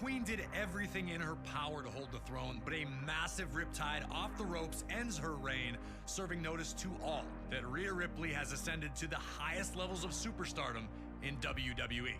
Queen did everything in her power to hold the throne, but a massive riptide off the ropes ends her reign, serving notice to all that Rhea Ripley has ascended to the highest levels of superstardom in WWE.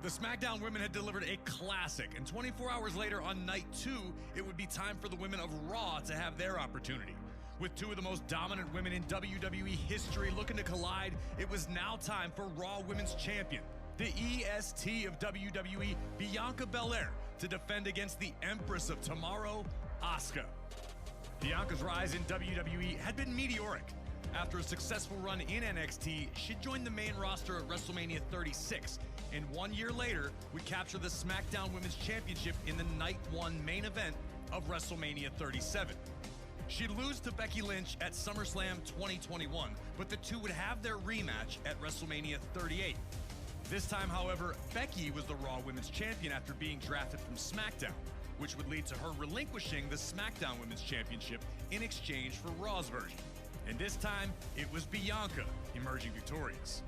The SmackDown women had delivered a classic, and 24 hours later on night 2, it would be time for the women of Raw to have their opportunity. With two of the most dominant women in WWE history looking to collide, it was now time for Raw Women's Champion, the EST of WWE, Bianca Belair, to defend against the Empress of Tomorrow, Asuka. Bianca's rise in WWE had been meteoric. After a successful run in NXT, she'd join the main roster at WrestleMania 36, and 1 year later would capture the SmackDown Women's Championship in the Night 1 main event of WrestleMania 37. She'd lose to Becky Lynch at SummerSlam 2021, but the two would have their rematch at WrestleMania 38. This time, however, Becky was the Raw Women's Champion after being drafted from SmackDown, which would lead to her relinquishing the SmackDown Women's Championship in exchange for Raw's version. And this time, it was Bianca emerging victorious.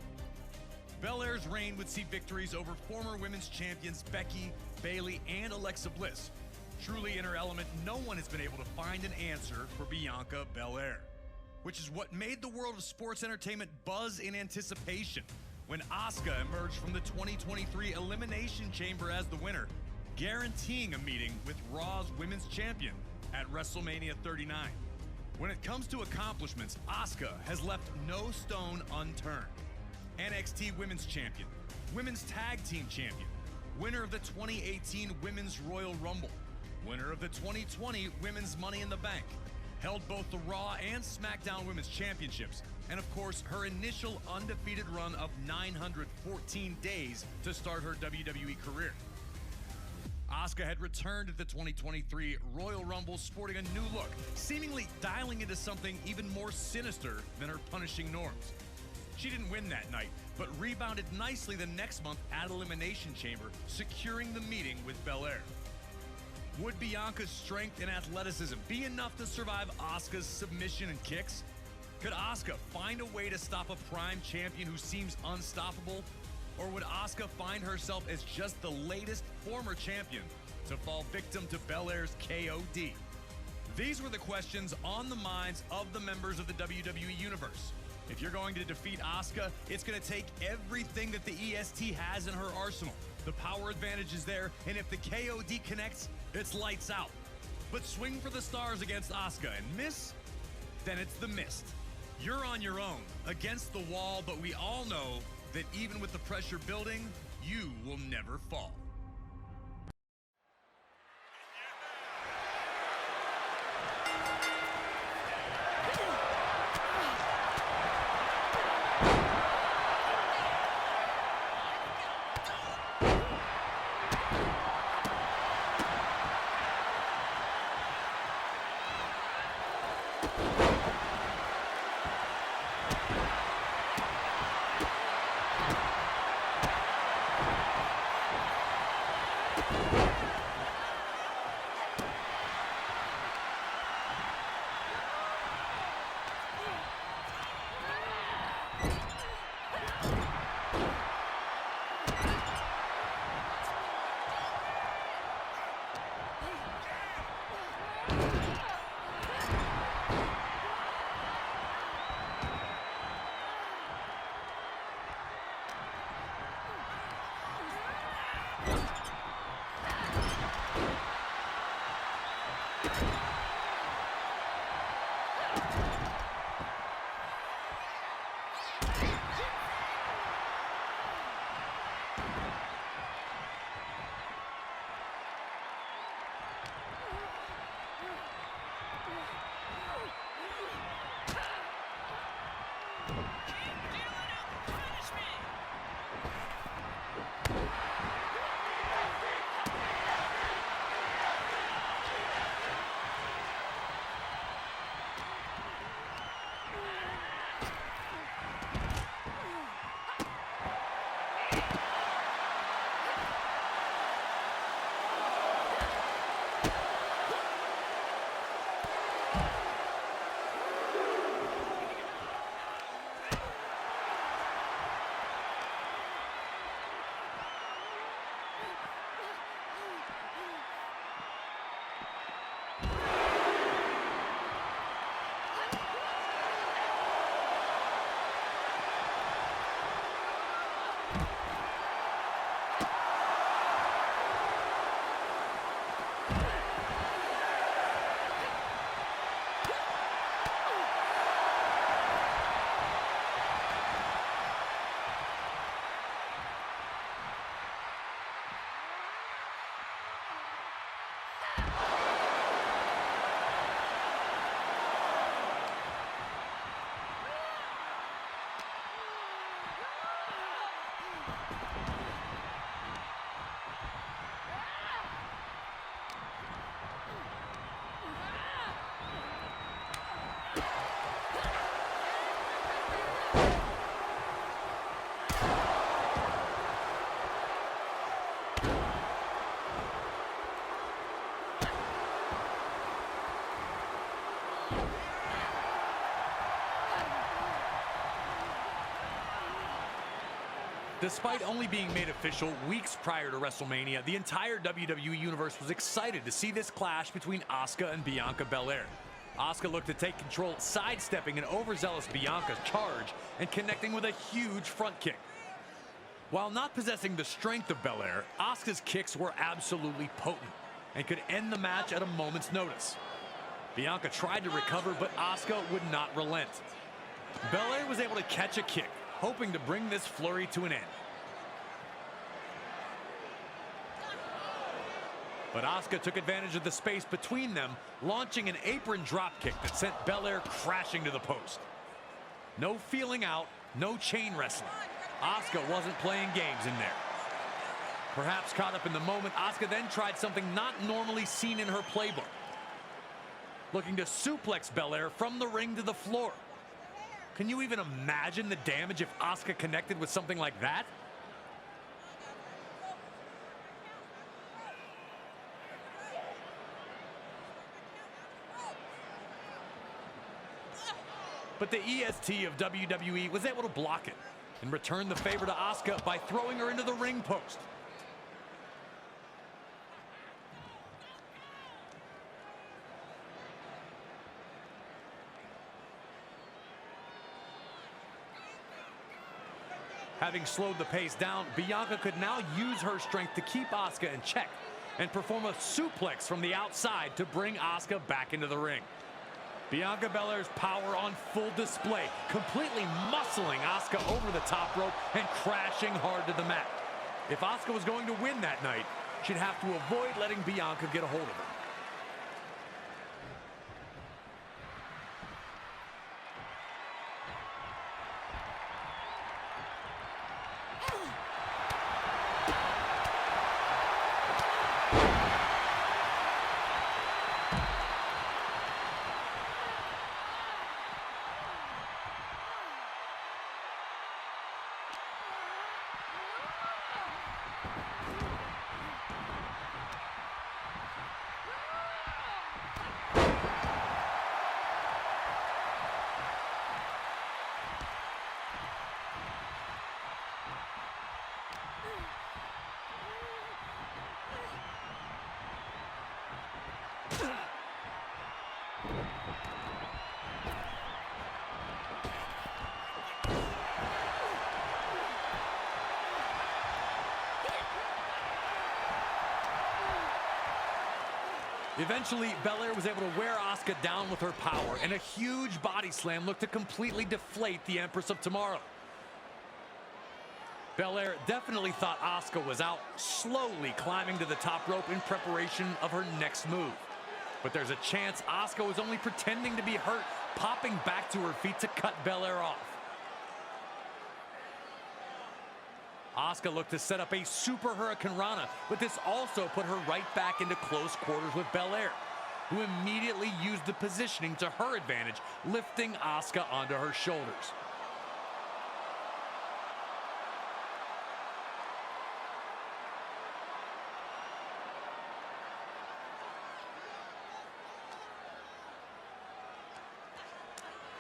Belair's reign would see victories over former women's champions Becky, Bayley, and Alexa Bliss. Truly in her element, no one has been able to find an answer for Bianca Belair, which is what made the world of sports entertainment buzz in anticipation when Asuka emerged from the 2023 Elimination Chamber as the winner, guaranteeing a meeting with Raw's women's champion at WrestleMania 39. When it comes to accomplishments, Asuka has left no stone unturned. NXT Women's Champion, Women's Tag Team Champion, winner of the 2018 Women's Royal Rumble, winner of the 2020 Women's Money in the Bank, held both the Raw and SmackDown Women's Championships, and of course her initial undefeated run of 914 days to start her WWE career. Asuka had returned at the 2023 Royal Rumble sporting a new look, seemingly dialing into something even more sinister than her punishing norms. She didn't win that night, but rebounded nicely the next month at Elimination Chamber, securing the meeting with Belair. Would Bianca's strength and athleticism be enough to survive Asuka's submission and kicks? Could Asuka find a way to stop a prime champion who seems unstoppable? Or would Asuka find herself as just the latest former champion to fall victim to Belair's KOD? These were the questions on the minds of the members of the WWE Universe. If you're going to defeat Asuka, it's going to take everything that the EST has in her arsenal. The power advantage is there, and if the KOD connects, it's lights out. But swing for the stars against Asuka and miss? Then it's the mist. You're on your own, against the wall, but we all know that even with the pressure building, you will never fall. Despite only being made official weeks prior to WrestleMania, the entire WWE Universe was excited to see this clash between Asuka and Bianca Belair. Asuka looked to take control, sidestepping an overzealous Bianca's charge and connecting with a huge front kick. While not possessing the strength of Belair, Asuka's kicks were absolutely potent and could end the match at a moment's notice. Bianca tried to recover, but Asuka would not relent. Belair was able to catch a kick, hoping to bring this flurry to an end. But Asuka took advantage of the space between them, launching an apron dropkick that sent Belair crashing to the post. No feeling out, no chain wrestling. Asuka wasn't playing games in there. Perhaps caught up in the moment, Asuka then tried something not normally seen in her playbook. Looking to suplex Belair from the ring to the floor. Can you even imagine the damage if Asuka connected with something like that? But the EST of WWE was able to block it and return the favor to Asuka by throwing her into the ring post. Having slowed the pace down, Bianca could now use her strength to keep Asuka in check and perform a suplex from the outside to bring Asuka back into the ring. Bianca Belair's power on full display, completely muscling Asuka over the top rope and crashing hard to the mat. If Asuka was going to win that night, she'd have to avoid letting Bianca get a hold of her. Eventually, Belair was able to wear Asuka down with her power, and a huge body slam looked to completely deflate the Empress of Tomorrow. Belair definitely thought Asuka was out, slowly climbing to the top rope in preparation of her next move. But there's a chance Asuka was only pretending to be hurt, popping back to her feet to cut Belair off. Asuka looked to set up a super Hurricane Rana, but this also put her right back into close quarters with Belair, who immediately used the positioning to her advantage, lifting Asuka onto her shoulders.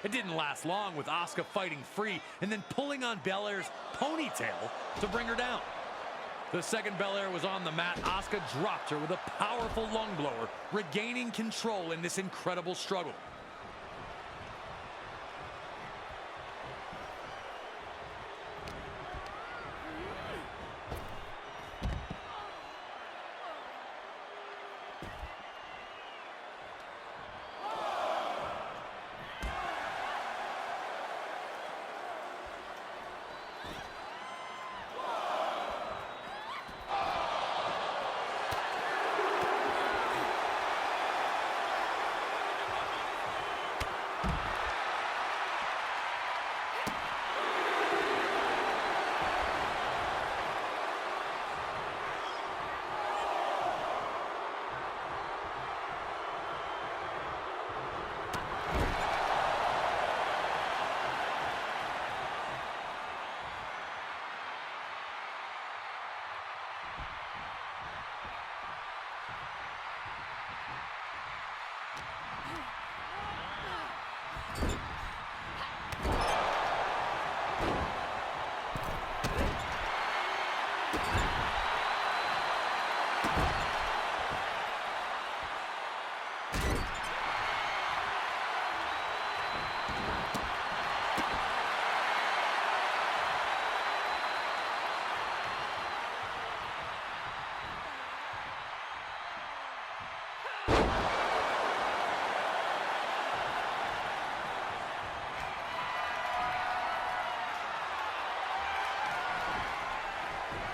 It didn't last long, with Asuka fighting free and then pulling on Belair's ponytail to bring her down. The second Belair was on the mat, Asuka dropped her with a powerful lung blower, regaining control in this incredible struggle.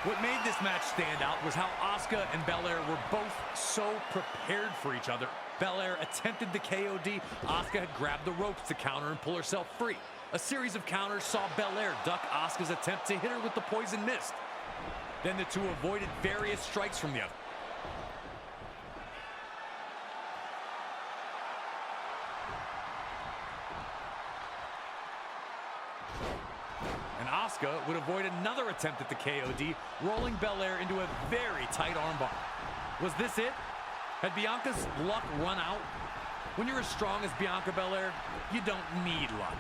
What made this match stand out was how Asuka and Belair were both so prepared for each other. Belair attempted the KOD. Asuka had grabbed the ropes to counter and pull herself free. A series of counters saw Belair duck Asuka's attempt to hit her with the poison mist. Then the two avoided various strikes from the other. Asuka would avoid another attempt at the KOD, rolling Belair into a very tight armbar. Was this it? Had Bianca's luck run out? When you're as strong as Bianca Belair, you don't need luck.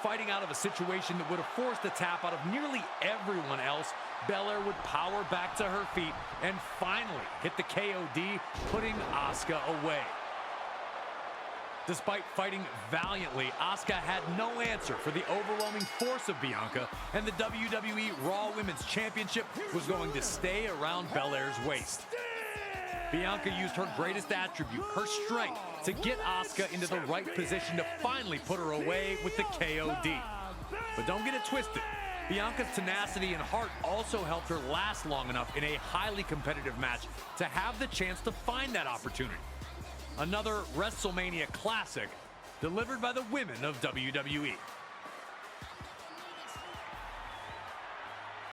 Fighting out of a situation that would have forced a tap out of nearly everyone else, Belair would power back to her feet and finally hit the KOD, putting Asuka away. Despite fighting valiantly, Asuka had no answer for the overwhelming force of Bianca, and the WWE Raw Women's Championship was going to stay around Belair's waist. Bianca used her greatest attribute, her strength, to get Asuka into the right position to finally put her away with the KOD. But don't get it twisted. Bianca's tenacity and heart also helped her last long enough in a highly competitive match to have the chance to find that opportunity. Another WrestleMania classic delivered by the women of WWE.